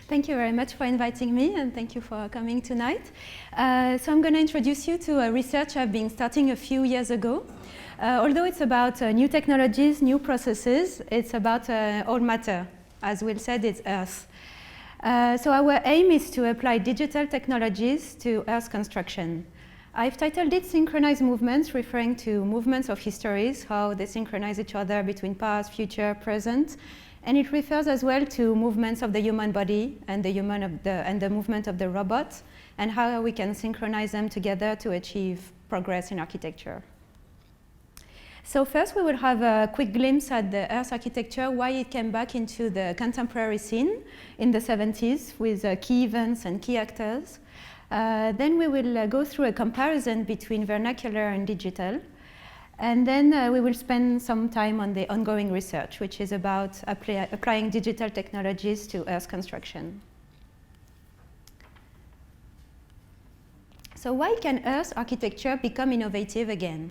Thank you very much for inviting me, and thank you for coming tonight. So I'm going to introduce you to a research I've been starting a few years ago. Although it's about new technologies, new processes, it's about all matter. As Will said, it's Earth. So our aim is to apply digital technologies to Earth construction. I've titled it Synchronized Movements, referring to movements of histories, how they synchronize each other between past, future, present. And it refers as well to movements of the human body and the movement of the robot, and how we can synchronize them together to achieve progress in architecture. So first we will have a quick glimpse at the Earth architecture, why it came back into the contemporary scene in the 70s with key events and key actors. Then we will go through a comparison between vernacular and digital. And then we will spend some time on the ongoing research, which is about applying digital technologies to Earth construction. So why can Earth architecture become innovative again?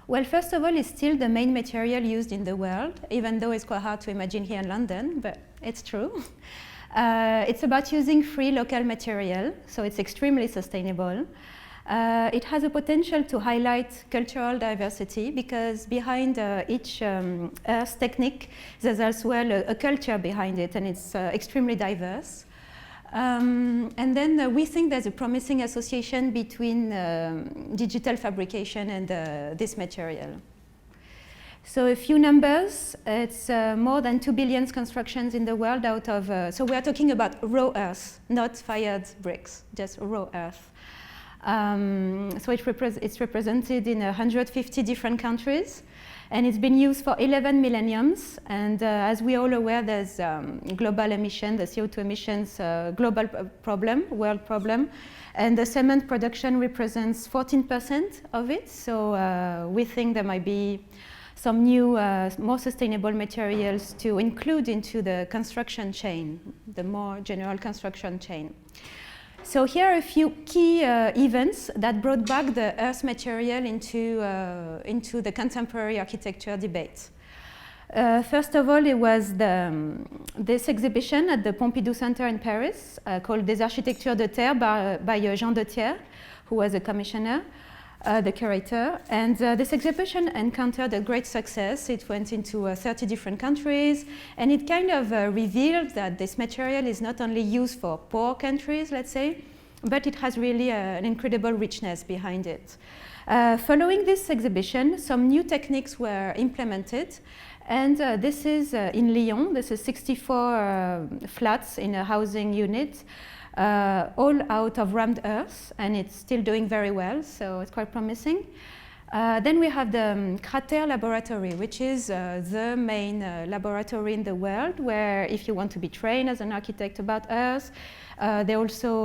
Well, first of all, it's still the main material used in the world, even though it's quite hard to imagine here in London, but it's true. It's about using free local material, so it's extremely sustainable. It has a potential to highlight cultural diversity, because behind each Earth technique, there's as well a culture behind it, and it's extremely diverse. And then we think there's a promising association between digital fabrication and this material. So a few numbers, it's more than 2 billion constructions in the world out of, so we are talking about raw earth, not fired bricks, just raw earth. So it's represented in 150 different countries, and it's been used for 11 millenniums. And as we all aware, there's global emission, the CO2 emissions, global problem, world problem, and the cement production represents 14% of it. So we think there might be some new, more sustainable materials to include into the construction chain, the more general construction chain. So here are a few key events that brought back the Earth material into the contemporary architecture debate. First of all, it was this exhibition at the Pompidou Center in Paris called Des Architectures de Terre by Jean de Thiers, who was a commissioner, the curator. And this exhibition encountered a great success. It went into 30 different countries, and it kind of revealed that this material is not only used for poor countries, let's say, but it has really an incredible richness behind it. Following this exhibition, some new techniques were implemented, and this is in Lyon. This is 64 flats in a housing unit, all out of rammed earth, and it's still doing very well, so it's quite promising. Then we have the Chaltiel laboratory, which is the main laboratory in the world, where if you want to be trained as an architect about earth, they also,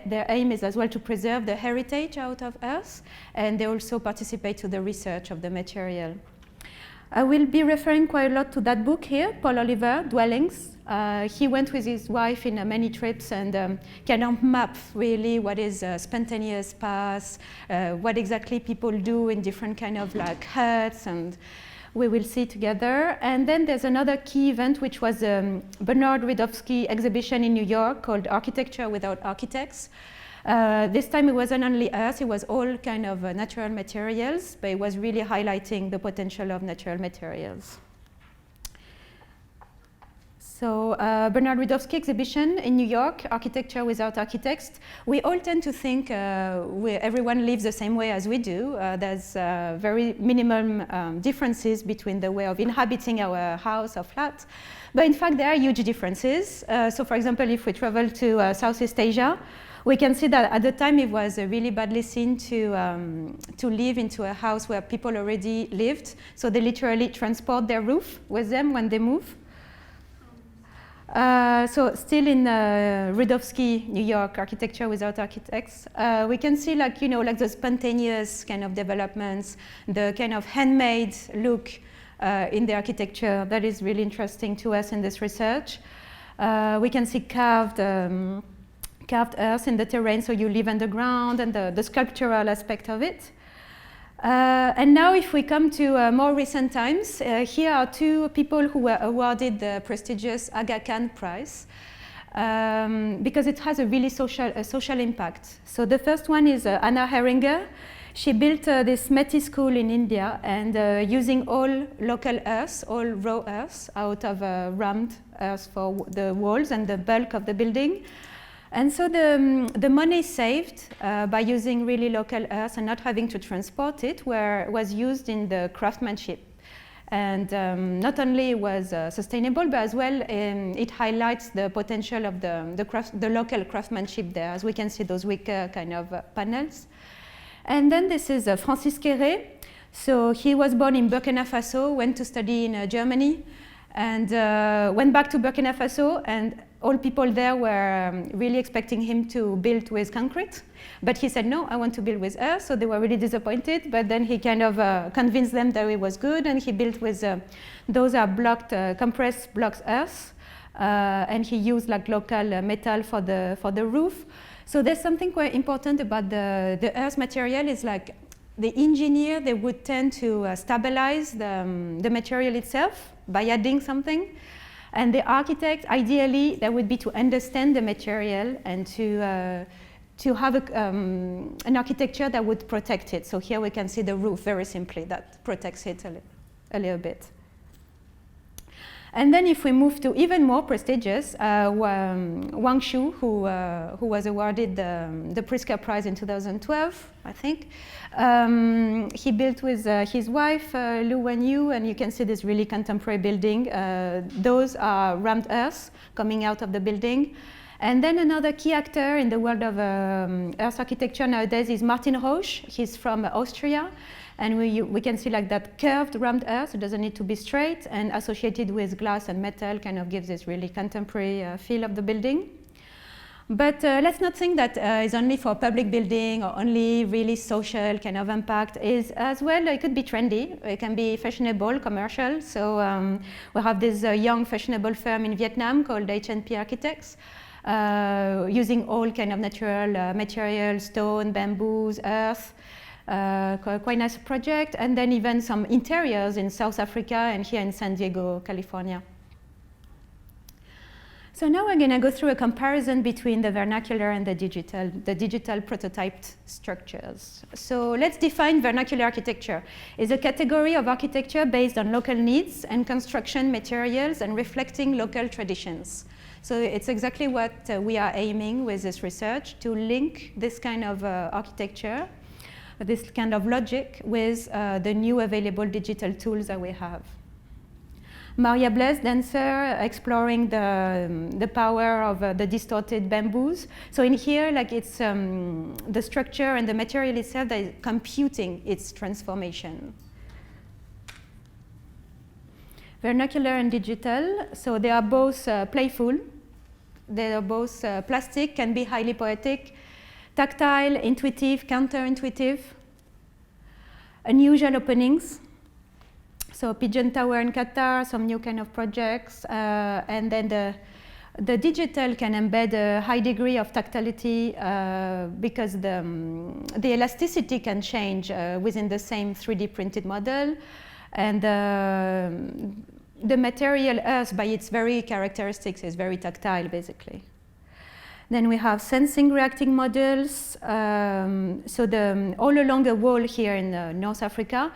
their aim is as well to preserve the heritage out of earth, and they also participate to the research of the material. I will be referring quite a lot to that book here, Paul Oliver, Dwellings. He went with his wife in many trips and kind of map really what is spontaneous paths, what exactly people do in different kind of like huts, and we will see together. And then there's another key event, which was Bernard Rydowski exhibition in New York called Architecture Without Architects. This time it wasn't only earth, it was all kind of natural materials, but it was really highlighting the potential of natural materials. So Bernard Rydowski exhibition in New York, Architecture Without Architects. We all tend to think everyone lives the same way as we do. There's very minimum differences between the way of inhabiting our house or flat. But in fact, there are huge differences. So for example, if we travel to Southeast Asia, we can see that at the time it was really badly seen to live into a house where people already lived. So they literally transport their roof with them when they move. So still in Rydowski, New York, Architecture Without Architects, we can see like the spontaneous kind of developments, the kind of handmade look in the architecture that is really interesting to us in this research. We can see carved earth in the terrain, so you live underground, and the sculptural aspect of it. And now if we come to more recent times, here are two people who were awarded the prestigious Aga Khan Prize because it has a really social impact. So the first one is Anna Heringer. She built this Metis school in India and using all local earth, all raw earth out of rammed earth for the walls and the bulk of the building. And so the money saved by using really local earth and not having to transport it was used in the craftsmanship. And not only was sustainable, but as well it highlights the potential of the local craftsmanship there, as we can see those wicker kind of panels. And then this is Francis Kéré. So he was born in Burkina Faso, went to study in Germany, and went back to Burkina Faso, and all people there were really expecting him to build with concrete. But he said, no, I want to build with earth, so they were really disappointed, but then he kind of convinced them that it was good, and he built with, those are blocked, compressed blocks earth, and he used like local metal for the roof. So there's something quite important about the earth material is like the engineer, they would tend to stabilize the material itself by adding something. And the architect, ideally, that would be to understand the material and to have an architecture that would protect it. So here we can see the roof very simply that protects it a little bit. And then if we move to even more prestigious, Wang Shu, who was awarded the Pritzker Prize in 2012, I think, he built with his wife, Lu Wenyu, and you can see this really contemporary building. Those are rammed earth coming out of the building. And then another key actor in the world of earth architecture nowadays is Martin Rausch. He's from Austria. And we can see like that curved rammed earth, it doesn't need to be straight, and associated with glass and metal kind of gives this really contemporary feel of the building. But let's not think that it's only for public building or only really social kind of impact. Is as well, it could be trendy, it can be fashionable, commercial. So we have this young fashionable firm in Vietnam called HNP Architects, using all kind of natural materials, stone, bamboos, earth. Quite nice project, and then even some interiors in South Africa and here in San Diego, California. So now we're going to go through a comparison between the vernacular and the digital prototyped structures. So let's define vernacular architecture. It's a category of architecture based on local needs and construction materials and reflecting local traditions. So it's exactly what we are aiming with this research, to link this kind of architecture, this kind of logic with the new available digital tools that we have. Maria Blaise, dancer, exploring the power of the distorted bamboos. So in here, like it's the structure and the material itself that is computing its transformation. Vernacular and digital, so they are both playful. They are both plastic, can be highly poetic, tactile, intuitive, counterintuitive, unusual openings. So Pigeon Tower in Qatar, some new kind of projects, and then the digital can embed a high degree of tactility because the elasticity can change within the same 3D printed model, and the material earth by its very characteristics is very tactile basically. Then we have sensing reacting models. So all along the wall here in North Africa,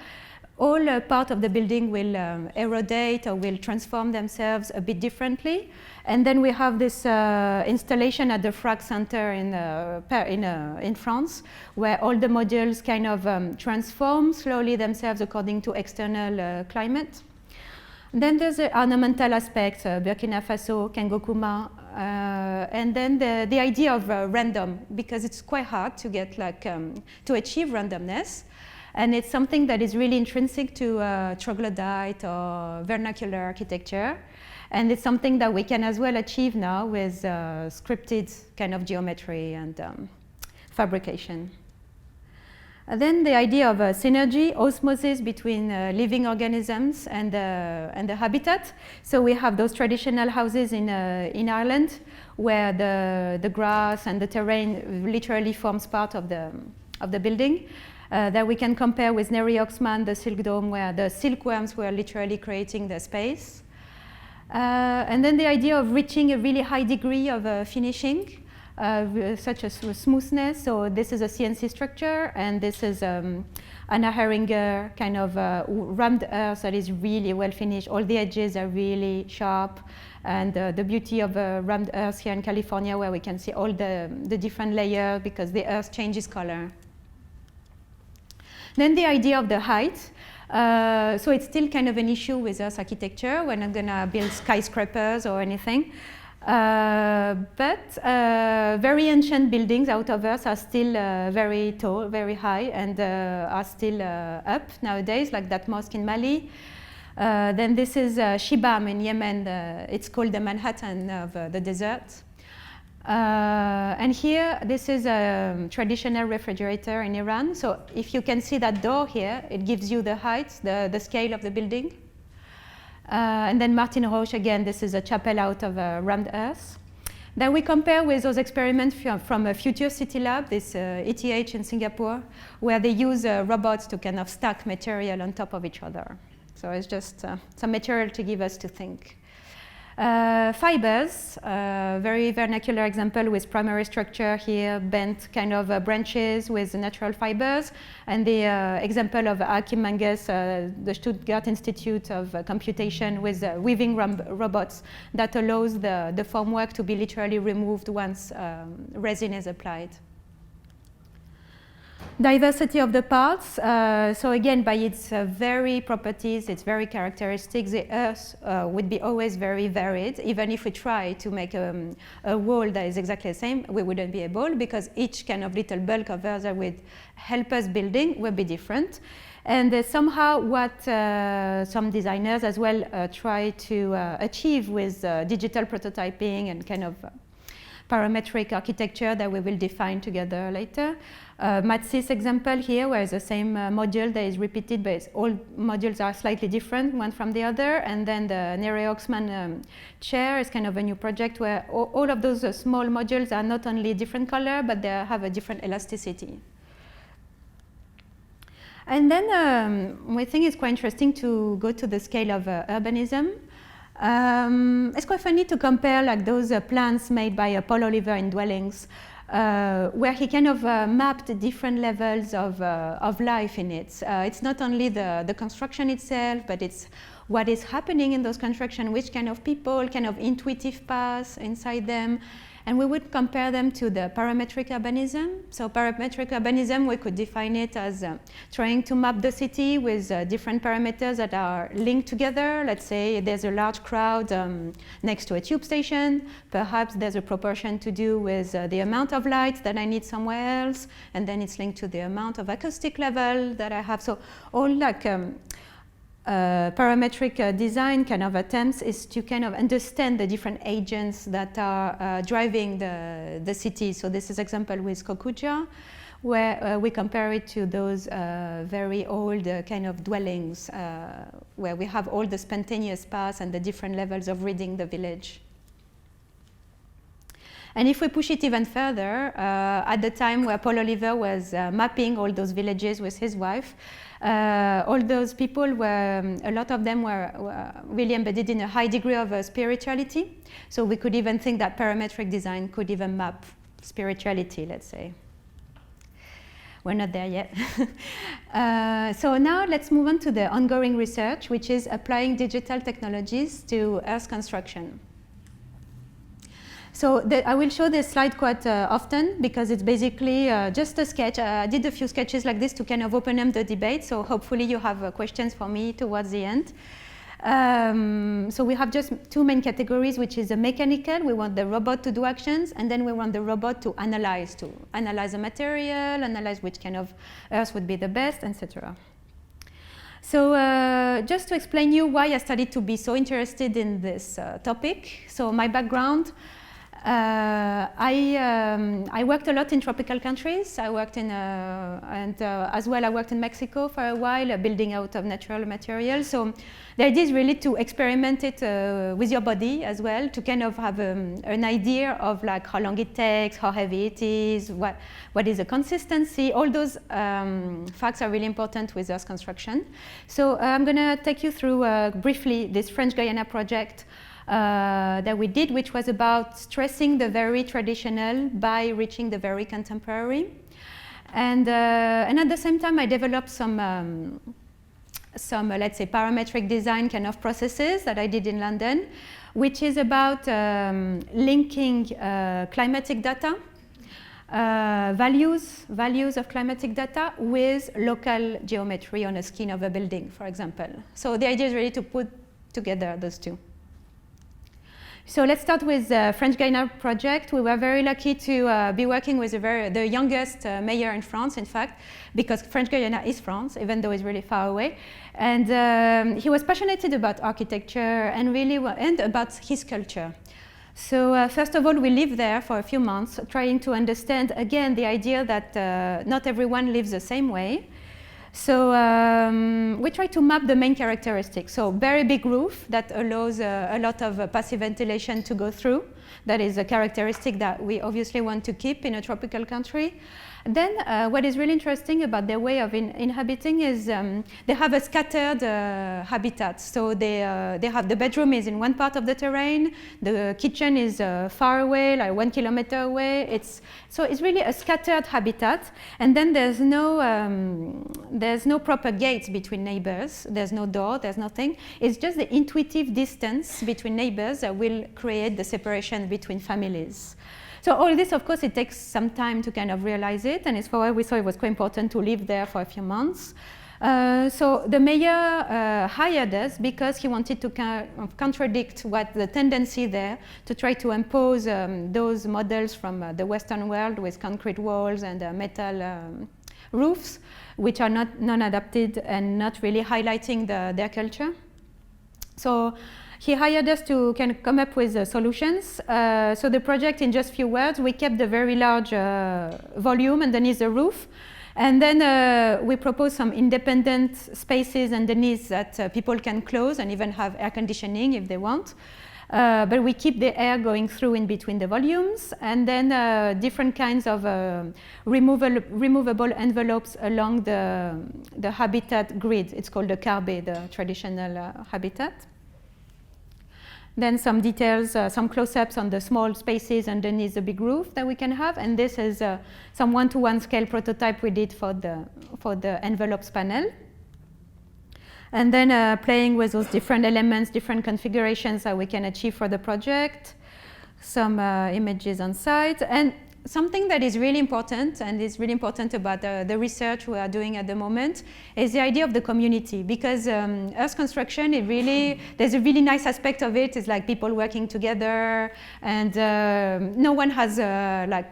all part of the building will erodate or will transform themselves a bit differently. And then we have this installation at the Frag Center in France, where all the modules kind of transform slowly themselves according to external climate. Then there's the ornamental aspect, Burkina Faso, Kengokuma, and then the idea of random, because it's quite hard to get to achieve randomness, and it's something that is really intrinsic to troglodyte or vernacular architecture, and it's something that we can as well achieve now with scripted kind of geometry and fabrication. Then the idea of synergy, osmosis between living organisms and the habitat. So we have those traditional houses in Ireland, where the grass and the terrain literally forms part of the building. that we can compare with Neri Oxman, the silk dome, where the silkworms were literally creating the space. And then the idea of reaching a really high degree of finishing, such as smoothness. So this is a CNC structure, and this is Anna Heringer kind of rammed earth that is really well finished. All the edges are really sharp. And the beauty of rammed earth here in California, where we can see all the different layers because the earth changes color. Then the idea of the height. So it's still kind of an issue with earth architecture. We're not going to build skyscrapers or anything. But very ancient buildings out of earth are still very tall, very high, and are still up nowadays, like that mosque in Mali. Then this is Shibam in Yemen. It's called the Manhattan of the desert. And here, this is a traditional refrigerator in Iran. So if you can see that door here, it gives you the height, the scale of the building. And then Martin Roche, again, this is a chapel out of rammed earth. Then we compare with those experiments from a Future City Lab, this ETH in Singapore, where they use robots to kind of stack material on top of each other. So it's just some material to give us to think. Fibers, very vernacular example with primary structure here, bent kind of branches with natural fibers, and the example of Achim Manges, the Stuttgart Institute of Computation, with weaving robots that allows the formwork to be literally removed once resin is applied. Diversity of the parts. So again, by its very properties, its very characteristics, the earth would be always very varied. Even if we try to make a wall that is exactly the same, we wouldn't be able, because each kind of little bulk of earth that would help us building will be different. And somehow what some designers as well try to achieve with digital prototyping and kind of parametric architecture that we will define together later. Matsys example here, where it's the same module that is repeated, but all modules are slightly different one from the other. And then the Neri Oxman chair is kind of a new project where all of those small modules are not only different color, but they have a different elasticity. And then we think it's quite interesting to go to the scale of urbanism. It's quite funny to compare like those plans made by Paul Oliver in Dwellings, where he kind of mapped different levels of life in it. It's not only the construction itself, but it's what is happening in those constructions, which kind of people, kind of intuitive paths inside them. And we would compare them to the parametric urbanism. So parametric urbanism, we could define it as trying to map the city with different parameters that are linked together. Let's say there's a large crowd next to a tube station. Perhaps there's a proportion to do with the amount of light that I need somewhere else. And then it's linked to the amount of acoustic level that I have. So all like parametric design kind of attempts is to kind of understand the different agents that are driving the city. So this is example with Kokuja, where we compare it to those very old kind of dwellings where we have all the spontaneous paths and the different levels of reading the village. And if we push it even further, at the time where Paul Oliver was mapping all those villages with his wife, all those people were, a lot of them were really embedded in a high degree of spirituality. So we could even think that parametric design could even map spirituality, let's say. We're not there yet. So now let's move on to the ongoing research, which is applying digital technologies to earth construction. So I will show this slide quite often because it's basically just a sketch. I did a few sketches like this to kind of open up the debate. So hopefully you have questions for me towards the end. So we have just two main categories, which is the mechanical. We want the robot to do actions, and then we want the robot to analyze the material, analyze which kind of earth would be the best, etc. So just to explain you why I started to be so interested in this topic. So my background, I worked a lot in tropical countries. I worked in, as well I worked in Mexico for a while, building out of natural materials. So the idea is really to experiment it with your body as well, to kind of have an idea of like how long it takes, how heavy it is, what is the consistency. All those facts are really important with earth construction. So I'm going to take you through briefly this French Guiana project that we did, which was about stressing the very traditional by reaching the very contemporary. And at the same time, I developed some let's say, parametric design kind of processes that I did in London, which is about linking climatic data, values of climatic data with local geometry on a skin of a building, for example. So the idea is really to put together those two. So let's start with the French Guiana project. We were very lucky to be working with the youngest mayor in France, in fact, because French Guiana is France, even though it's really far away. And he was passionate about architecture and about his culture. So first of all, we lived there for a few months, trying to understand, again, the idea that not everyone lives the same way. So we try to map the main characteristics. So very big roof that allows a lot of passive ventilation to go through. That is a characteristic that we obviously want to keep in a tropical country. Then what is really interesting about their way of inhabiting is they have a scattered habitat. So they have the bedroom is in one part of the terrain, the kitchen is far away, like 1 kilometer away. So it's really a scattered habitat, and then there's no proper gates between neighbors. There's no door, there's nothing. It's just the intuitive distance between neighbors that will create the separation between families. So all this, of course, it takes some time to kind of realize it, and it's for why we thought it was quite important to live there for a few months. So the mayor hired us because he wanted to kind of contradict what the tendency there to try to impose those models from the Western world with concrete walls and metal roofs, which are not non-adapted and not really highlighting their culture. So he hired us to kind of come up with solutions. So the project, in just few words, we kept the very large volume underneath the roof. And then we proposed some independent spaces underneath that people can close and even have air conditioning if they want. But we keep the air going through in between the volumes. And then different kinds of removable envelopes along the habitat grid. It's called the carbe, the traditional habitat. Then some details, some close-ups on the small spaces underneath the big roof that we can have. And this is some one-to-one scale prototype we did for the envelopes panel. And then playing with those different elements, different configurations that we can achieve for the project. Some images on site. And something that is really important, and is really important about the research we are doing at the moment, is the idea of the community. Because earth construction, there's a really nice aspect of it. It's like people working together, and no one has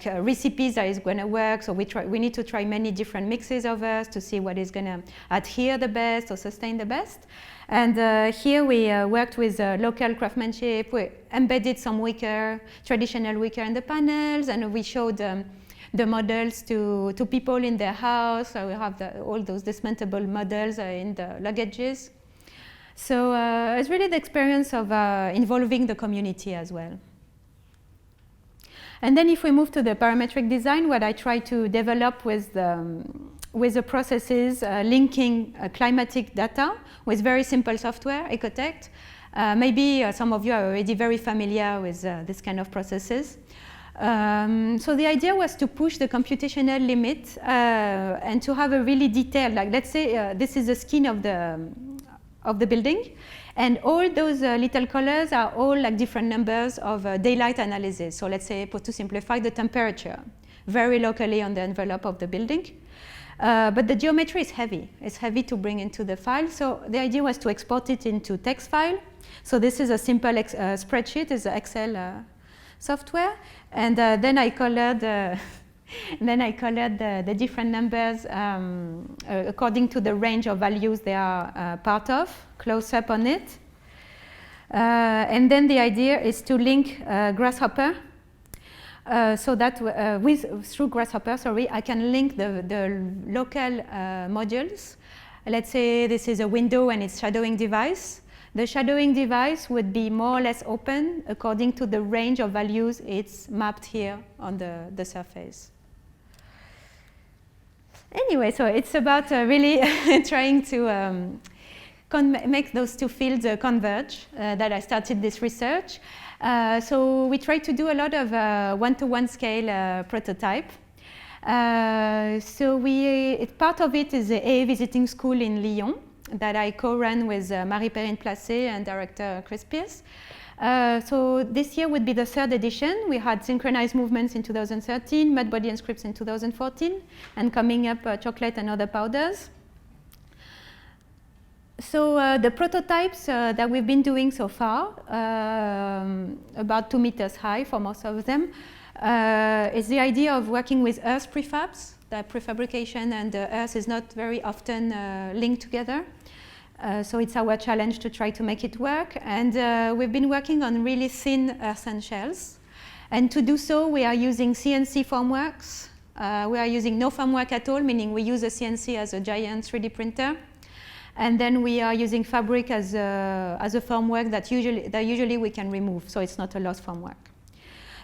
recipes that is going to work. So we need to try many different mixes of earth to see what is going to adhere the best or sustain the best. And here we worked with local craftsmanship. We embedded some traditional wicker in the panels, and we showed the models to people in their house. So we have all those dismantleable models in the luggages. So it's really the experience of involving the community as well. And then if we move to the parametric design, what I try to develop with the processes linking climatic data with very simple software, Ecotect. Maybe some of you are already very familiar with this kind of processes. So the idea was to push the computational limit and to have a really detailed, like let's say this is the skin of the building, and all those little colors are all like different numbers of daylight analysis. So let's say, to simplify, the temperature, very locally on the envelope of the building. But the geometry is heavy. It's heavy to bring into the file. So the idea was to export it into text file. So this is a simple spreadsheet. It's Excel software. And then I colored the different numbers according to the range of values they are part of, close up on it. And then the idea is to link grasshopper so that through Grasshopper, I can link the local modules. Let's say this is a window and it's shadowing device. The shadowing device would be more or less open according to the range of values it's mapped here on the surface. Anyway, so it's about really trying to make those two fields converge that I started this research. So we try to do a lot of one-to-one scale prototype. So part of it is the A Visiting School in Lyon that I co-run with Marie-Perrine Placé and director Chris Pierce. So this year would be the third edition. We had synchronized movements in 2013, mud body and scripts in 2014, and coming up chocolate and other powders. So the prototypes that we've been doing so far, about 2 meters high for most of them, is the idea of working with earth prefabs. The prefabrication and earth is not very often linked together. So it's our challenge to try to make it work. And we've been working on really thin earthen shells. And to do so, we are using CNC formworks. We are using no formwork at all, meaning we use a CNC as a giant 3D printer. And then we are using fabric as a formwork that usually we can remove, so it's not a lost formwork.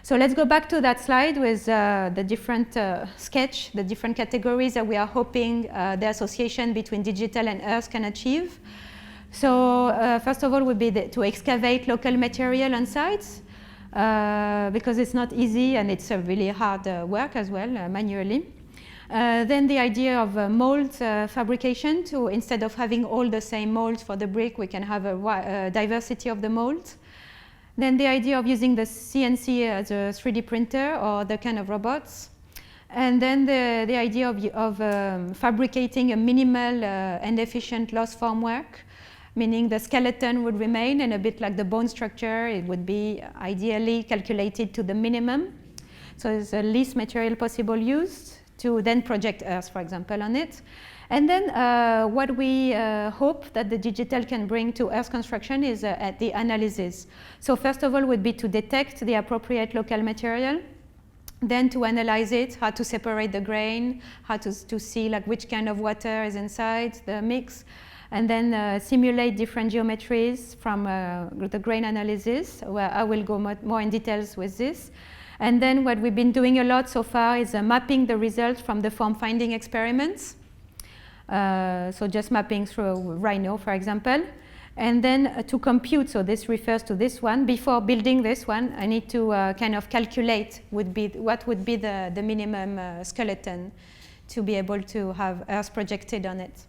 So let's go back to that slide with the different sketch, the different categories that we are hoping the association between digital and earth can achieve. So first of all would be to excavate local material on sites, because it's not easy and it's a really hard work as well, manually. Then the idea of mold fabrication, to instead of having all the same molds for the brick, we can have a diversity of the molds. Then the idea of using the CNC as a 3D printer or the kind of robots. And then the idea of fabricating a minimal and efficient loss formwork, meaning the skeleton would remain, and a bit like the bone structure, it would be ideally calculated to the minimum. So it's the least material possible used to then project earth, for example, on it. And then what we hope that the digital can bring to earth construction is at the analysis. So first of all would be to detect the appropriate local material, then to analyze it, how to separate the grain, how to see like which kind of water is inside the mix, and then simulate different geometries from the grain analysis, where I will go more in details with this. And then what we've been doing a lot so far is mapping the results from the form finding experiments. So just mapping through Rhino, for example. And then to compute, so this refers to this one. Before building this one, I need to kind of calculate what would be the minimum skeleton to be able to have earth projected on it.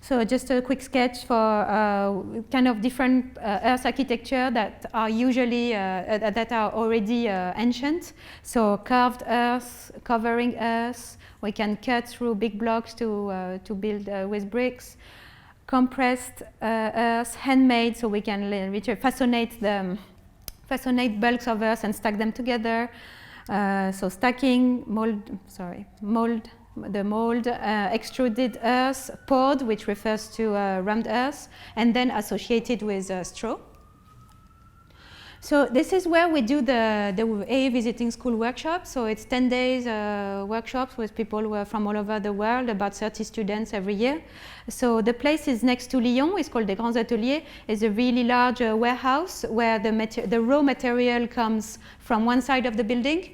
So just a quick sketch for kind of different earth architecture that are usually that are already ancient. So carved earth, covering earth. We can cut through big blocks to build with bricks. Compressed earth, handmade, so we can façonnate bulks of earth and stack them together. So stacking, mold. The mold, extruded earth, poured, which refers to rammed earth, and then associated with straw. So this is where we do the A Visiting School workshop. So it's 10 days workshops with people who are from all over the world, about 30 students every year. So the place is next to Lyon. It's called the Grands Ateliers. It's a really large warehouse where the raw material comes from one side of the building.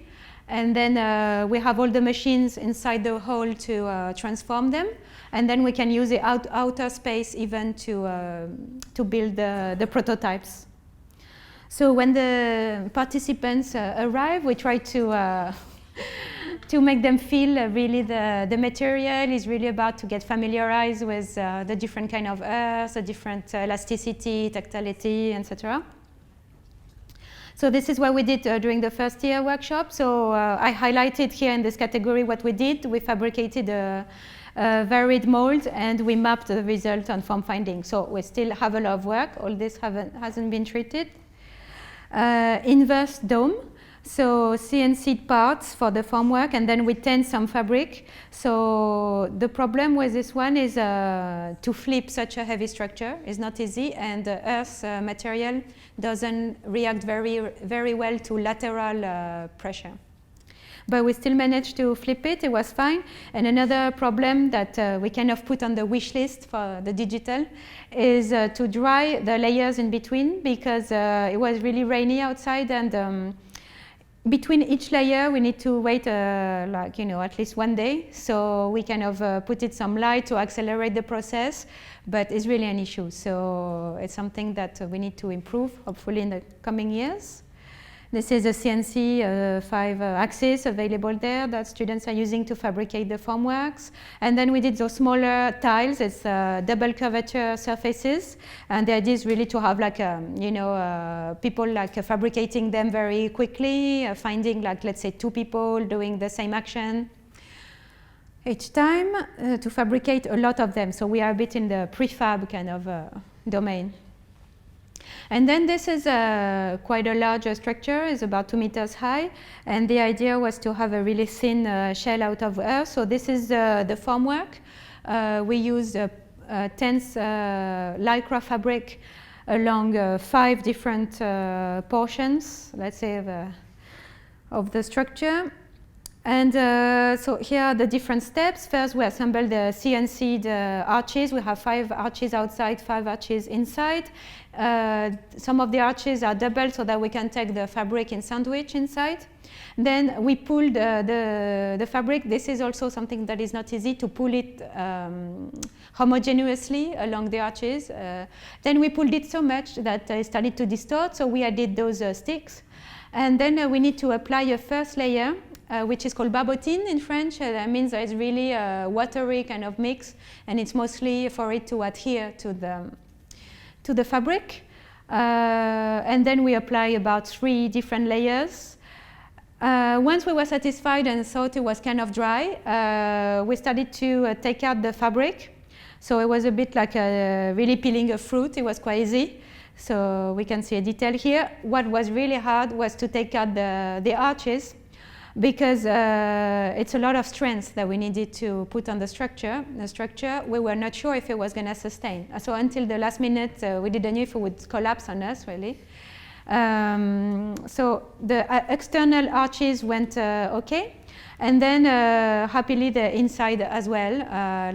And then we have all the machines inside the hall to transform them. And then we can use the outer space even to build the prototypes. So when the participants arrive, we try to make them feel really the material is really about to get familiarized with the different kind of earth, the different elasticity, tactility, etc. So this is what we did during the first year workshop. So I highlighted here in this category what we did. We fabricated a varied mold and we mapped the result on form finding. So we still have a lot of work. All this hasn't been treated. Inverse dome. So CNC parts for the formwork, and then we tan some fabric. So the problem with this one is to flip such a heavy structure is not easy, and the earth material doesn't react very well to lateral pressure. But we still managed to flip it, it was fine. And another problem that we kind of put on the wish list for the digital is to dry the layers in between, because it was really rainy outside, and between each layer we need to wait like, you know, at least 1 day. So we kind of put it some light to accelerate the process, but it's really an issue. So it's something that we need to improve, hopefully in the coming years. This is a CNC 5-axis available there that students are using to fabricate the formworks. And then we did those smaller tiles. It's double curvature surfaces. And the idea is really to have like, you know, people like fabricating them very quickly, finding like, let's say, 2 people doing the same action each time to fabricate a lot of them. So we are a bit in the prefab kind of domain. And then this is quite a large structure, it's about 2 meters high, and the idea was to have a really thin shell out of earth. So this is the formwork. We used tense lycra fabric along 5 different portions, let's say, of the structure. And so here are the different steps. First, we assemble the CNC'd arches. We have 5 arches outside, 5 arches inside. Some of the arches are double so that we can take the fabric in sandwich inside. Then we pull the fabric. This is also something that is not easy, to pull it homogeneously along the arches. Then we pulled it so much that it started to distort, so we added those sticks. And then we need to apply a first layer, which is called barbotine in French. That means that it's really a watery kind of mix, and it's mostly for it to adhere to the fabric. And then we apply about 3 different layers. Once we were satisfied and thought it was kind of dry, we started to take out the fabric. So it was a bit like really peeling a fruit. It was quite easy. So we can see a detail here. What was really hard was to take out the arches, because it's a lot of strength that we needed to put on the structure. We were not sure if it was going to sustain. So until the last minute, we didn't know if it would collapse on us, really. So the external arches went okay. And then happily the inside as well,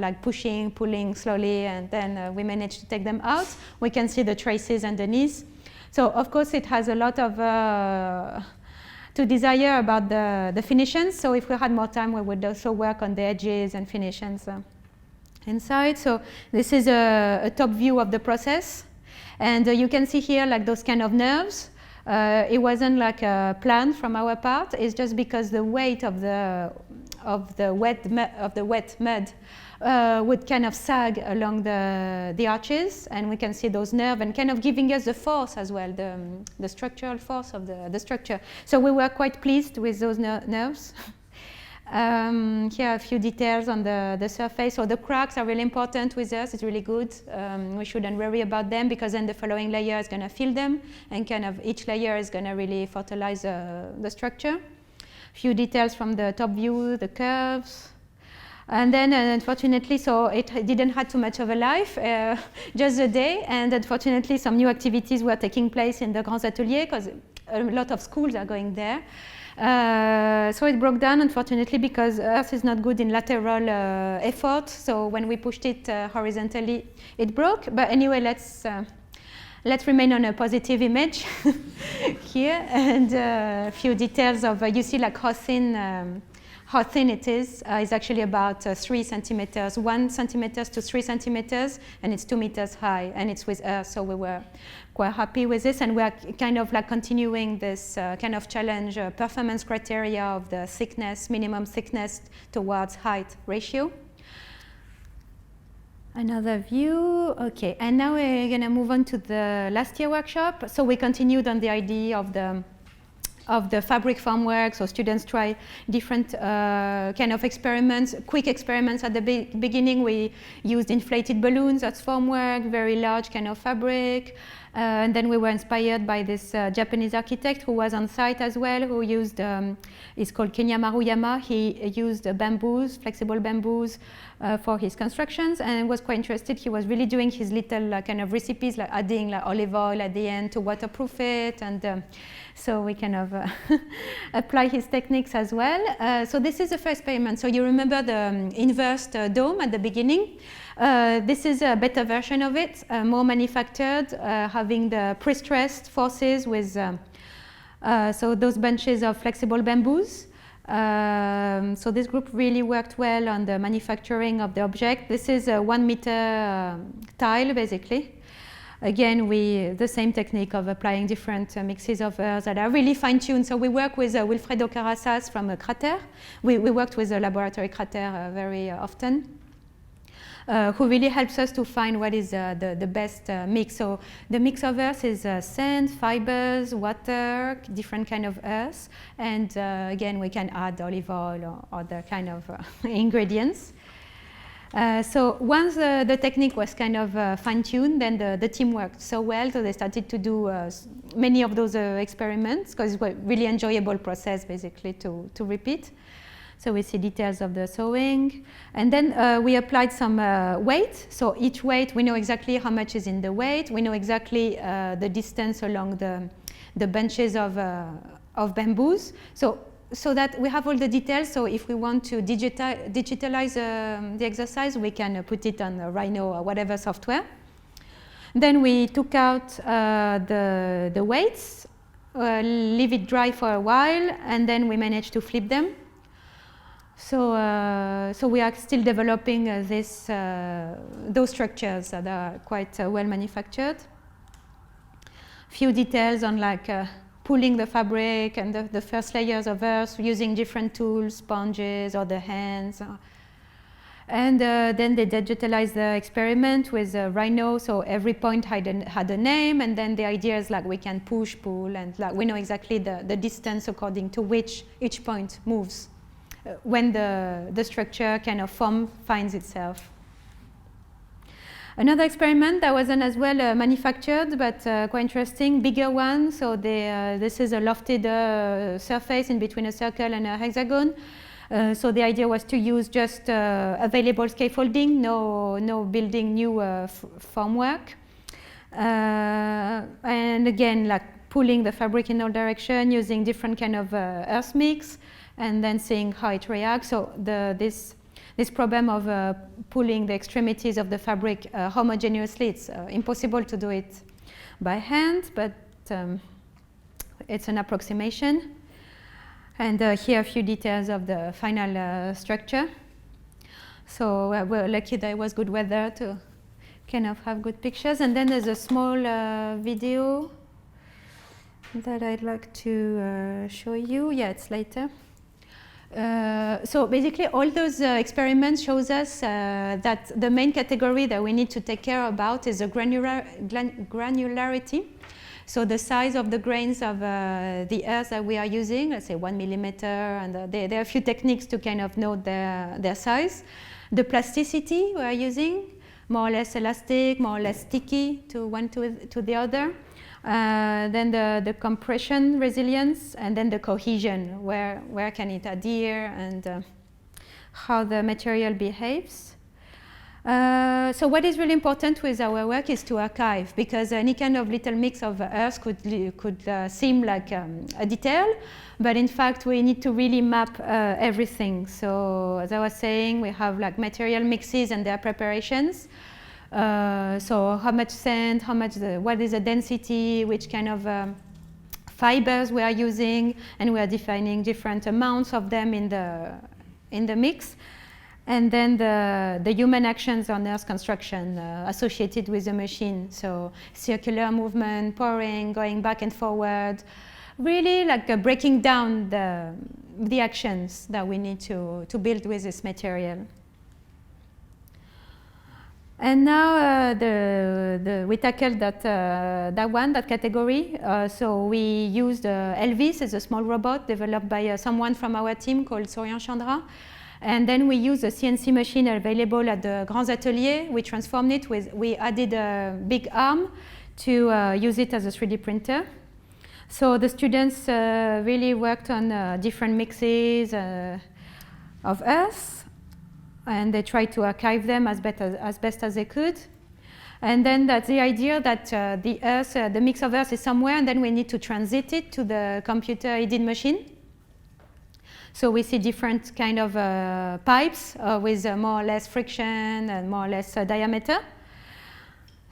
like pushing, pulling slowly, and then we managed to take them out. We can see the traces underneath. So of course it has a lot of to desire about the finishes. So if we had more time, we would also work on the edges and finishes inside. So this is a top view of the process. And you can see here like those kind of nerves. It wasn't like a plan from our part. It's just because the weight of the wet mud would kind of sag along the arches, and we can see those nerves and kind of giving us the force as well, the structural force of the structure. So we were quite pleased with those nerves. Here are a few details on the surface. So the cracks are really important with us. It's really good. We shouldn't worry about them, because then the following layer is going to fill them, and kind of each layer is going to really fertilize the structure. A few details from the top view, the curves. And then unfortunately, so it didn't have too much of a life, just a day. And unfortunately, some new activities were taking place in the Grands Ateliers, because a lot of schools are going there. So it broke down, unfortunately, because earth is not good in lateral effort. So when we pushed it horizontally, it broke. But anyway, let's remain on a positive image here. And a few details of, you see like how thin it is. It's actually about 3 centimeters, 1 centimeter to 3 centimeters, and it's 2 meters high, and it's with earth. So we were quite happy with this, and we are kind of like continuing this kind of challenge performance criteria of the thickness, minimum thickness towards height ratio. Another view, okay. And now we're going to move on to the last year workshop. So we continued on the idea of the fabric formwork. So students try different kind of experiments, quick experiments. At the beginning, we used inflated balloons as formwork, very large kind of fabric. And then we were inspired by this Japanese architect who was on site as well, who used, it's called Kenya Maruyama. He used bamboos, flexible bamboos, for his constructions, and was quite interested. He was really doing his little kind of recipes, like adding like olive oil at the end to waterproof it, and so we kind of apply his techniques as well. So this is the first experiment. So you remember the inversed dome at the beginning? This is a better version of it, more manufactured, having the pre-stressed forces with so those bunches of flexible bamboos. So this group really worked well on the manufacturing of the object. This is a 1 meter tile, basically. Again, the same technique of applying different mixes of earth that are really fine-tuned. So we work with Wilfredo Carasas from a crater. We worked with a laboratory crater very often. Who really helps us to find what is the best mix. So the mix of earth is sand, fibers, water, different kind of earth, and again we can add olive oil or other kind of ingredients. So once the technique was kind of fine-tuned, then the team worked so well, so they started to do many of those experiments, because it was a really enjoyable process basically to repeat. So we see details of the sewing. And then we applied some weight. So each weight, we know exactly how much is in the weight. We know exactly the distance along the bunches of bamboos. So that we have all the details. So if we want to digitalize the exercise, we can put it on Rhino or whatever software. Then we took out the weights, leave it dry for a while, and then we managed to flip them. So we are still developing those structures that are quite well manufactured. Few details on like pulling the fabric and the first layers of earth using different tools, sponges or the hands. And then they digitalized the experiment with Rhino, so every point had a name, and then the idea is like we can push, pull, and like we know exactly the distance according to which each point moves when the structure kind of form finds itself. Another experiment that wasn't as well manufactured, but quite interesting, bigger one. So this is a lofted surface in between a circle and a hexagon. So the idea was to use just available scaffolding, no building new formwork. And again, like pulling the fabric in all direction, using different kind of earth mix, and then seeing how it reacts. So this problem of pulling the extremities of the fabric homogeneously, it's impossible to do it by hand, but it's an approximation. And here are a few details of the final structure. So we're lucky that it was good weather to kind of have good pictures. And then there's a small video that I'd like to show you. Yeah, it's later. So basically all those experiments shows us that the main category that we need to take care about is the granularity. So the size of the grains of the earth that we are using, let's say 1 millimeter, and there are a few techniques to kind of note their size. The plasticity we are using, more or less elastic, more or less sticky to one to the other. Then the compression resilience, and then the cohesion, where can it adhere, and how the material behaves. So what is really important with our work is to archive, because any kind of little mix of earth could seem like a detail, but in fact we need to really map everything. So as I was saying, we have like material mixes and their preparations. So how much sand, what is the density, which kind of fibers we are using, and we are defining different amounts of them in the mix. And then the human actions on earth construction associated with the machine. So circular movement, pouring, going back and forward, really like breaking down the actions that we need to build with this material. And now we tackled that category. So we used Elvis as a small robot developed by someone from our team called Soryan Chandra. And then we used a CNC machine available at the Grands Ateliers. We transformed it we added a big arm to use it as a 3D printer. So the students really worked on different mixes of Earth, and they tried to archive them as best as they could. And then that's the idea that the Earth, the mix of Earth is somewhere, and then we need to transit it to the computer-aided machine. So we see different kind of pipes with more or less friction and more or less diameter.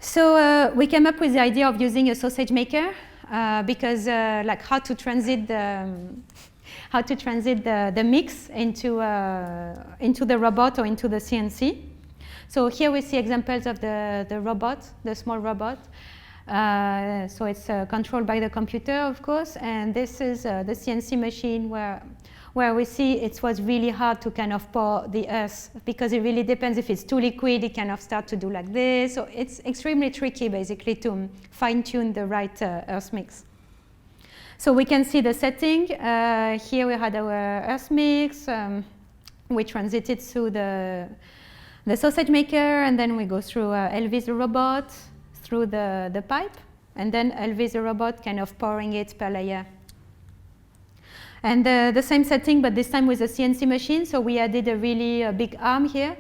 So we came up with the idea of using a sausage maker because like how to transit the mix into the robot or into the CNC. So here we see examples of the robot, the small robot. So it's controlled by the computer, of course, and this is the CNC machine where we see it was really hard to kind of pour the Earth because it really depends. If it's too liquid, it kind of start to do like this. So it's extremely tricky, basically, to fine-tune the right Earth mix. So we can see the setting. Here we had our Earth mix. We transited through the sausage maker, and then we go through Elvis the robot, through the pipe, and then Elvis the robot kind of pouring it per layer. And the same setting, but this time with a CNC machine. So we added a really big arm here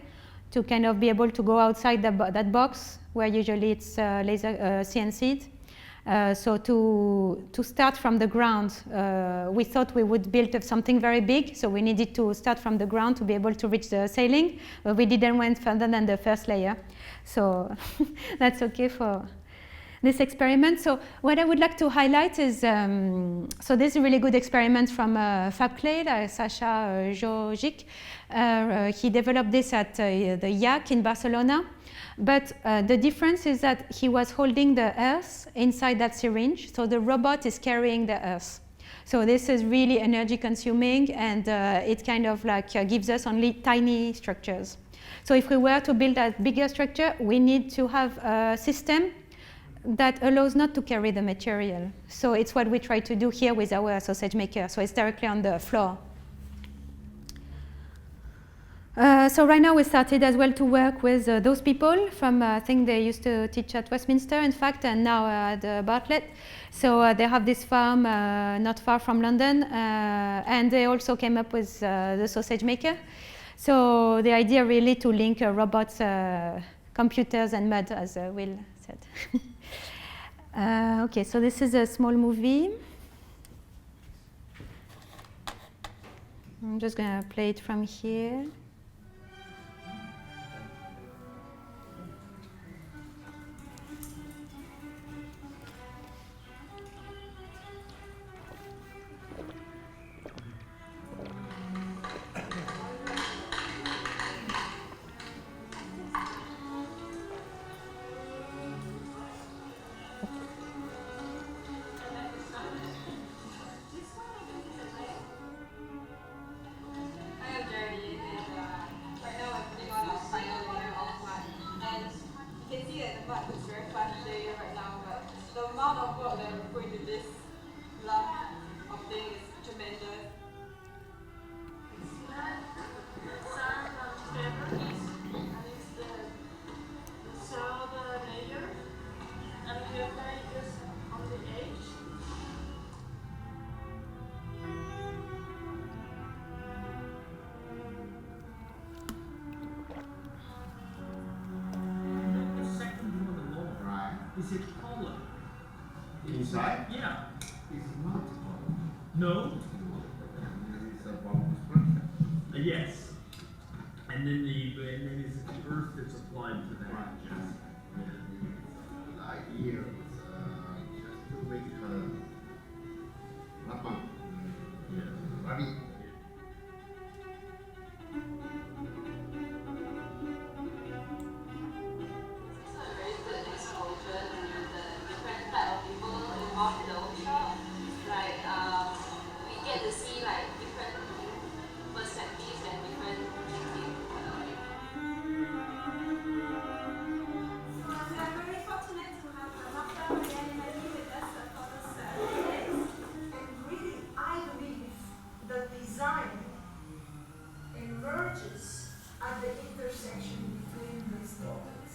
to kind of be able to go outside that box where usually it's laser CNC'd. So to start from the ground, we thought we would build something very big. So we needed to start from the ground to be able to reach the ceiling, but we didn't went further than the first layer. So that's okay for this experiment. So what I would like to highlight is, so this is a really good experiment from FabClay, Sacha Jojic. He developed this at the IAC in Barcelona. But the difference is that he was holding the Earth inside that syringe, so the robot is carrying the Earth. So this is really energy consuming, and it kind of like gives us only tiny structures. So if we were to build a bigger structure, we need to have a system that allows not to carry the material. So it's what we try to do here with our sausage maker. So it's directly on the floor. So right now we started as well to work with those people from, I think they used to teach at Westminster, in fact, and now at Bartlett. So they have this farm not far from London, and they also came up with the sausage maker. So the idea really to link robots, computers, and mud, as Will said. Okay, so this is a small movie. I'm just going to play it from here. Is it hollow? Inside? Yeah. It's not hollow. No? It's a bubble structure. Yes. And then it's the earth that's applied to that. Right. Yes. The idea was just to make rubber. Yeah. Rubby. Emerges at the intersection between these topics.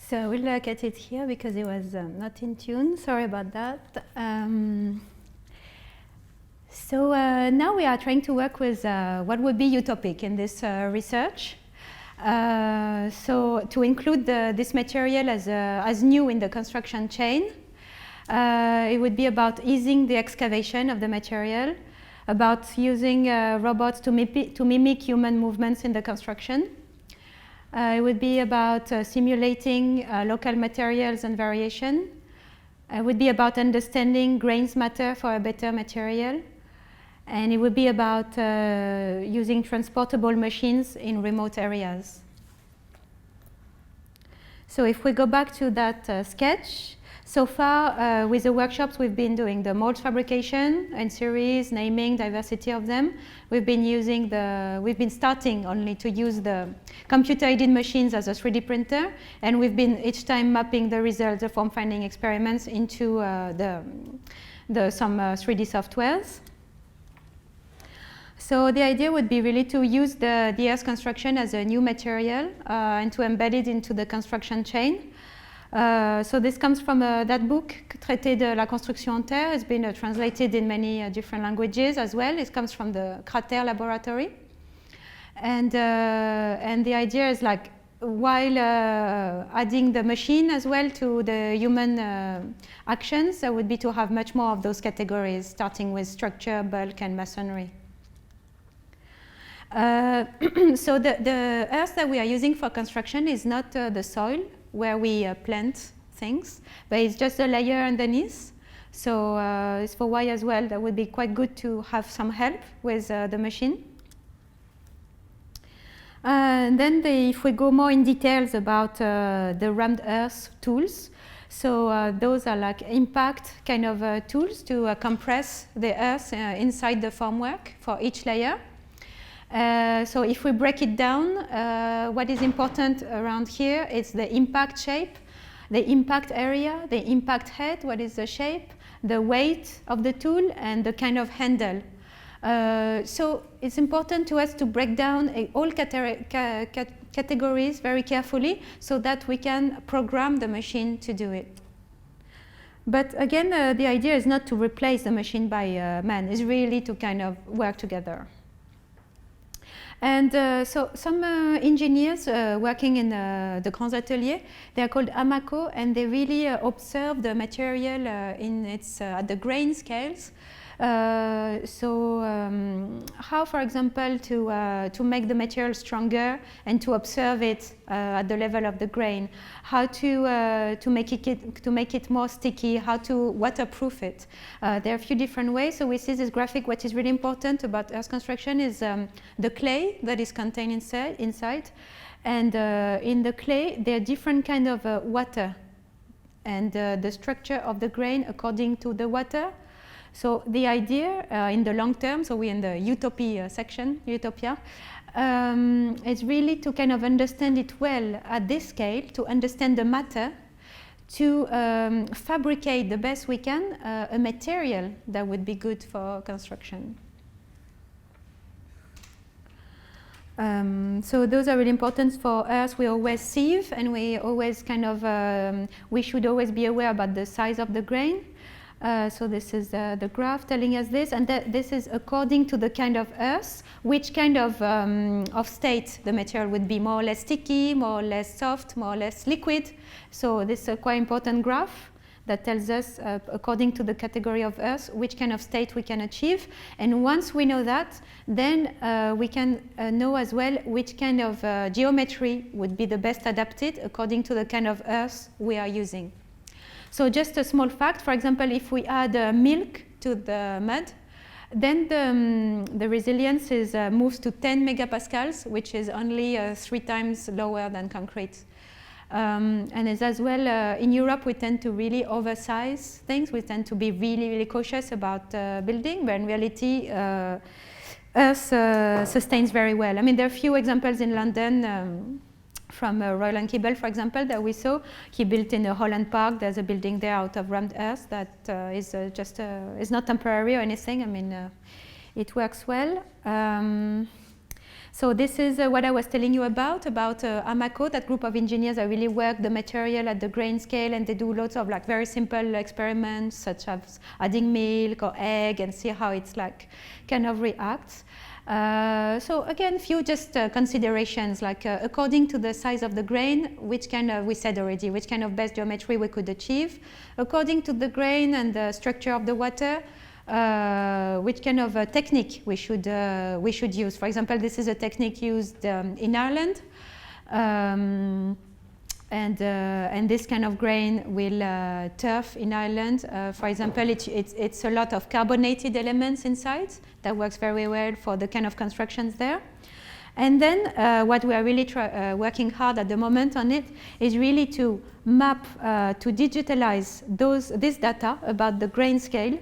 So we'll look at it here because it was not in tune. Sorry about that. So now we are trying to work with what would be utopic in this research. So to include this material as new in the construction chain, it would be about easing the excavation of the material, about using robots to mimic human movements in the construction. It would be about simulating local materials and variation. It would be about understanding grains matter for a better material. And it would be about using transportable machines in remote areas. So if we go back to that sketch, so far with the workshops we've been doing the mold fabrication and series, naming, diversity of them. We've been starting only to use the computer-aided machines as a 3D printer, and we've been each time mapping the results, the form finding experiments into some 3D softwares. So the idea would be really to use the earth construction as a new material and to embed it into the construction chain. So this comes from that book, Traité de la construction en terre. It's been translated in many different languages as well. It comes from the Chaltiel laboratory. And the idea is like, while adding the machine as well to the human actions, that would be to have much more of those categories, starting with structure, bulk, and masonry. So the earth that we are using for construction is not the soil where we plant things, but it's just a layer underneath. So it's for why as well that would be quite good to have some help with the machine. And then if we go more in details about the rammed earth tools, so those are like impact kind of tools to compress the earth inside the formwork for each layer. So if we break it down, what is important around here is the impact shape, the impact area, the impact head, what is the shape, the weight of the tool, and the kind of handle. So it's important to us to break down all categories very carefully so that we can program the machine to do it. But again, the idea is not to replace the machine by man, it's really to kind of work together. And so some engineers working in the Grands Ateliers, they are called AMACO, and they really observe the material in its at the grain scales. How, for example, to make the material stronger and to observe it at the level of the grain, how to make it more sticky, how to waterproof it. There are a few different ways. So we see this graphic. What is really important about earth construction is the clay that is contained inside, and in the clay there are different kind of water, and the structure of the grain according to the water. So the idea in the long term, so we're in the utopia section, utopia, is really to kind of understand it well at this scale, to understand the matter, to fabricate the best we can a material that would be good for construction. So those are really important for us. We always sieve, and we always kind of, we should always be aware about the size of the grain. So this is the graph telling us this, and this is according to the kind of earth, which kind of state the material would be, more or less sticky, more or less soft, more or less liquid. So this is a quite important graph that tells us, according to the category of earth, which kind of state we can achieve. And once we know that, then we can know as well which kind of geometry would be the best adapted according to the kind of earth we are using. So just a small fact, for example, if we add milk to the mud, then the resilience moves to 10 megapascals, which is only 3 times lower than concrete. And as well, in Europe, we tend to really oversize things. We tend to be really, really cautious about building, but in reality, earth sustains very well. I mean, there are a few examples in London, from Roland Keeble, for example, that we saw. He built in Holland Park. There's a building there out of rammed earth that is is not temporary or anything. I mean, it works well. So this is what I was telling you about AMACO, that group of engineers that really work the material at the grain scale, and they do lots of like very simple experiments, such as adding milk or egg, and see how it's like kind of reacts. So again, few just considerations, like according to the size of the grain, which kind of, we said already, which kind of best geometry we could achieve. According to the grain and the structure of the water, which kind of technique we should use. For example, this is a technique used in Ireland, and this kind of grain will turf in Ireland. For example, it's a lot of carbonated elements inside. That works very well for the kind of constructions there. And then what we are really working hard at the moment on it is really to map, to digitalize this data about the grain scale,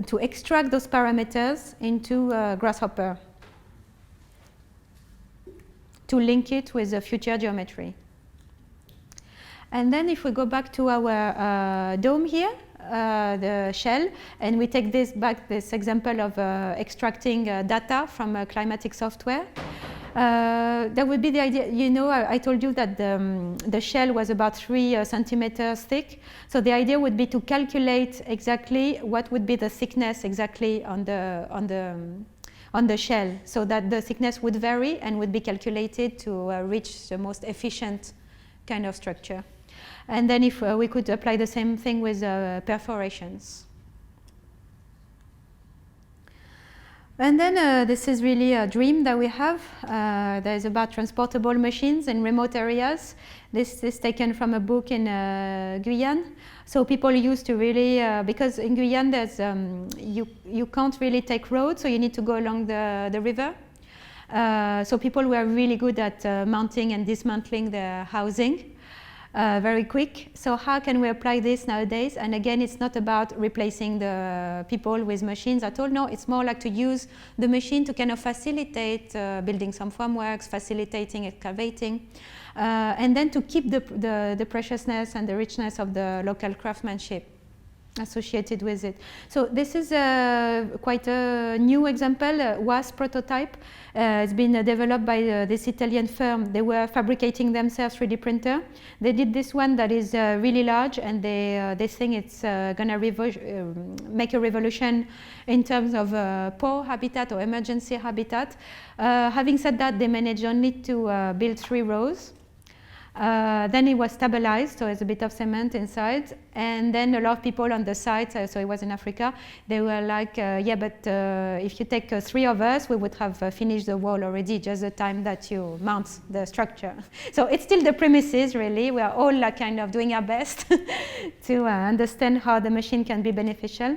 to extract those parameters into Grasshopper, to link it with the future geometry. And then if we go back to our dome here, the shell, and we take this example of extracting data from climatic software, that would be the idea. You know, I told you that the shell was about 3 centimeters thick. So the idea would be to calculate exactly what would be the thickness exactly on the shell, so that the thickness would vary and would be calculated to reach the most efficient kind of structure. And then if we could apply the same thing with perforations. And then this is really a dream that we have. That is about transportable machines in remote areas. This is taken from a book in Guyane. So people used to really, because in Guyane there's, you can't really take roads, so you need to go along the river. So people were really good at mounting and dismantling their housing. Very quick. So how can we apply this nowadays? And again, it's not about replacing the people with machines at all. No, it's more like to use the machine to kind of facilitate building some formworks, facilitating excavating, and then to keep the preciousness and the richness of the local craftsmanship associated with it. So this is quite a new example, WAS prototype. It's been developed by this Italian firm. They were fabricating themselves 3D printer. They did this one that is really large, and they think it's going to make a revolution in terms of poor habitat or emergency habitat. Having said that, they managed only to build 3 rows. Then it was stabilized, so it's a bit of cement inside. And then a lot of people on the site, so it was in Africa, they were like, yeah, but if you take 3 of us, we would have finished the wall already, just the time that you mount the structure. So it's still the premises, really. We are all like kind of doing our best to understand how the machine can be beneficial.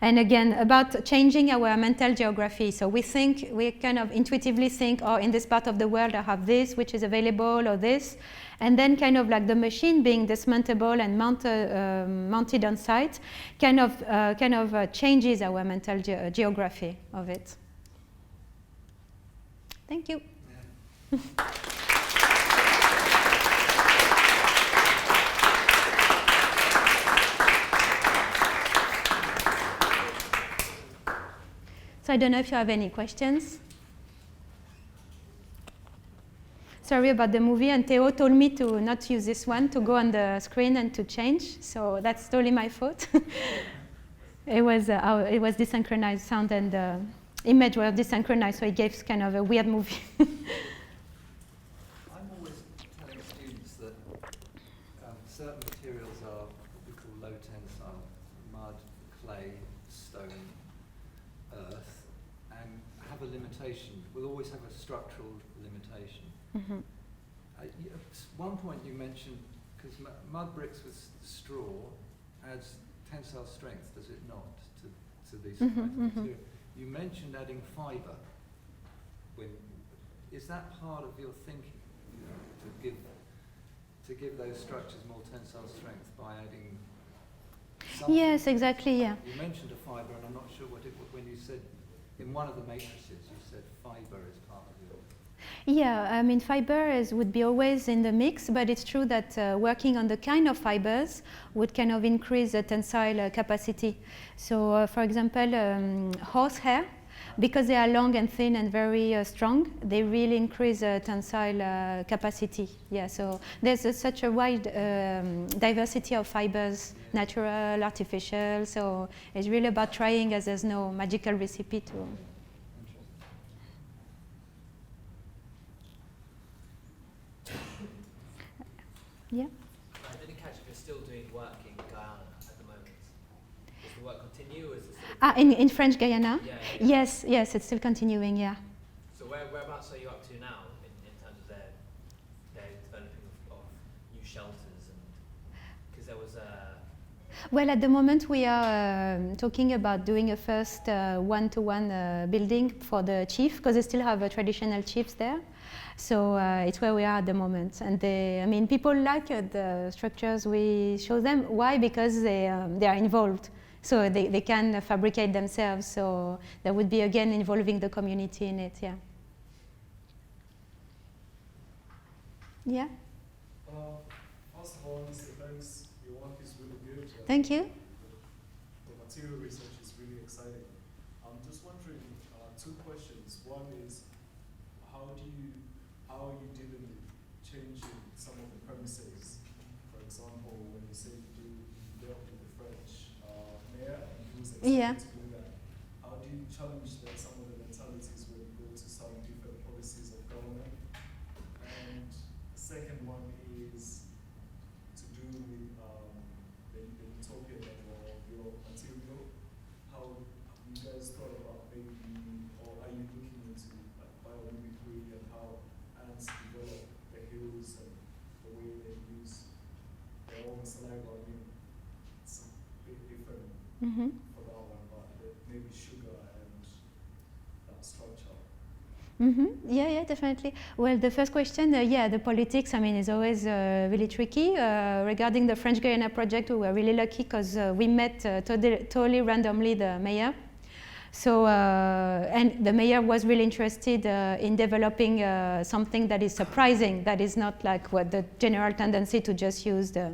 And again, about changing our mental geography. So we kind of intuitively think, oh, in this part of the world I have this, which is available, or this. And then kind of like the machine being dismantleable and mounted on site kind of changes our mental geography of it. Thank you. Yeah. So I don't know if you have any questions. Sorry about the movie, and Theo told me to not use this one, to go on the screen and to change. So that's totally my fault. It was desynchronized, sound and image were desynchronized, so it gave kind of a weird movie. I'm always telling students that certain materials are what we call low tensile: mud, clay, stone, earth, and have a limitation. We'll always have a structural limitation. Mm-hmm. At one point you mentioned, because mud bricks with straw adds tensile strength, does it not, to these kinds of material? You mentioned adding fibre. Is that part of your thinking, to give those structures more tensile strength by adding something? Yes, exactly, yeah. You mentioned a fibre, and I'm not sure when you said, in one of the matrices, you said fibre is part of your... Yeah, I mean, fibre would be always in the mix, but it's true that working on the kind of fibres would kind of increase the tensile capacity. So, for example, horsehair because they are long and thin and very strong, they really increase tensile capacity. Yeah, so there's such a wide diversity of fibers, natural, artificial. So it's really about trying, as there's no magical recipe to. Yeah. I didn't catch if you're still doing work in Guyana at the moment. Does the work continue, or is it still In French Guyana? Yeah. Yes, it's still continuing, yeah. So whereabouts are you up to now in terms of their developing of new shelters? And because there was a... Well, at the moment we are talking about doing a first one-to-one building for the chief, because they still have traditional chiefs there. So it's where we are at the moment. And people like the structures we show them. Why? Because they are involved. So they can fabricate themselves. So that would be, again, involving the community in it, yeah. Yeah? First of all, Mr. Thanks. Your work is really good. Thank you. The material research is really exciting. I'm just wondering, two questions. One is, how are you dealing with changing some of the premises? For example, when you say you dealt with the French mayor and he was excited to do that, how do you challenge that some of the mentalities when you go to some different policies of government? And the second one is to do with the utopia level of your material. How have you guys thought about maybe, or are you looking into like biomimicry and how ants develop the hills and the way they use their own saliva? I mean, it's a bit different for that one, but maybe sugar and that structure. Yeah, definitely. Well, the first question, the politics, is always really tricky. Regarding the French Guyana project, we were really lucky because we met totally randomly the mayor. So, and the mayor was really interested in developing something that is surprising, that is not like what the general tendency to just use the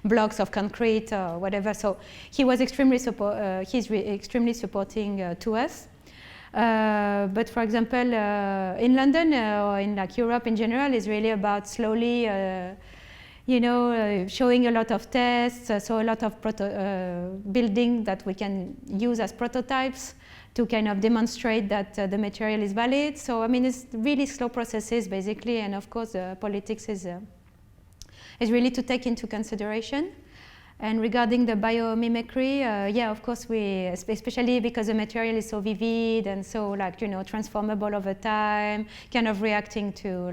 blocks of concrete or whatever. So he was extremely extremely supporting to us. But for example, in London or in like Europe in general, is really about slowly, showing a lot of tests, so a lot of building that we can use as prototypes to kind of demonstrate that the material is valid. So it's really slow processes basically, and of course politics is really to take into consideration. And regarding the biomimicry, of course especially because the material is so vivid and so transformable over time, kind of reacting to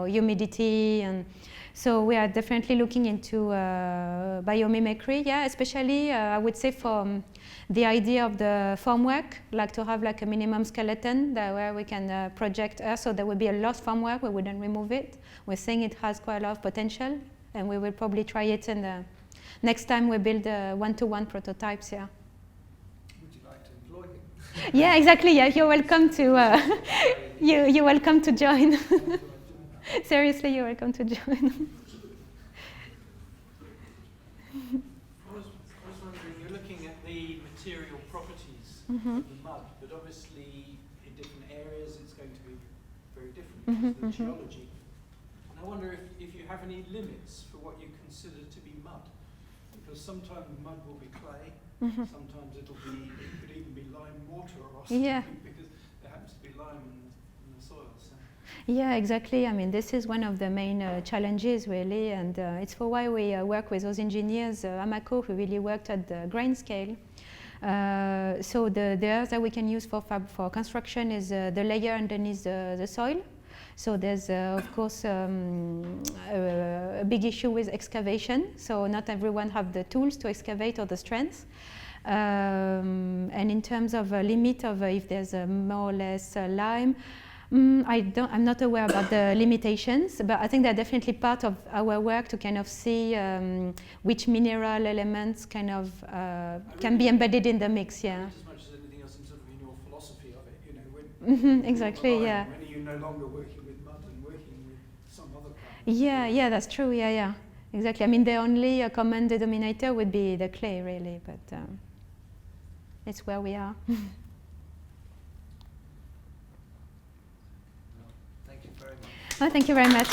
humidity, and so we are definitely looking into biomimicry, especially I would say for the idea of the formwork, like to have like a minimum skeleton where we can project Earth, so there would be a lost formwork, we wouldn't remove it. We're saying it has quite a lot of potential, and we will probably try it in the next time we build one-to-one prototypes, Would you like to employ him? Yeah, exactly. Yeah, you're welcome to. You're welcome to join. Seriously, you're welcome to join. I was wondering, you're looking at the material properties of the mud, but obviously in different areas it's going to be very different because of the geology. And I wonder if you have any limits for what you consider to be mud. Because sometimes mud will be clay, sometimes it could even be lime water or something, because there happens to be lime in the soil. So. Yeah, exactly. This is one of the main challenges, really, and it's for why we work with those engineers, Amako, who really worked at the grain scale. So the earth that we can use for construction is the layer underneath the soil. So there's, of course, a big issue with excavation. So not everyone have the tools to excavate or the strength. And in terms of a limit of if there's more or less lime, I'm not aware about the limitations, but I think they're definitely part of our work to kind of see which mineral elements kind of can be embedded in the mix. Yeah. As much as anything else, in your philosophy of it, when exactly. When are you no longer working with mud and working with some other kind? Yeah, that's true. Yeah, exactly. The only common denominator would be the clay, really, but it's where we are. Oh, thank you very much.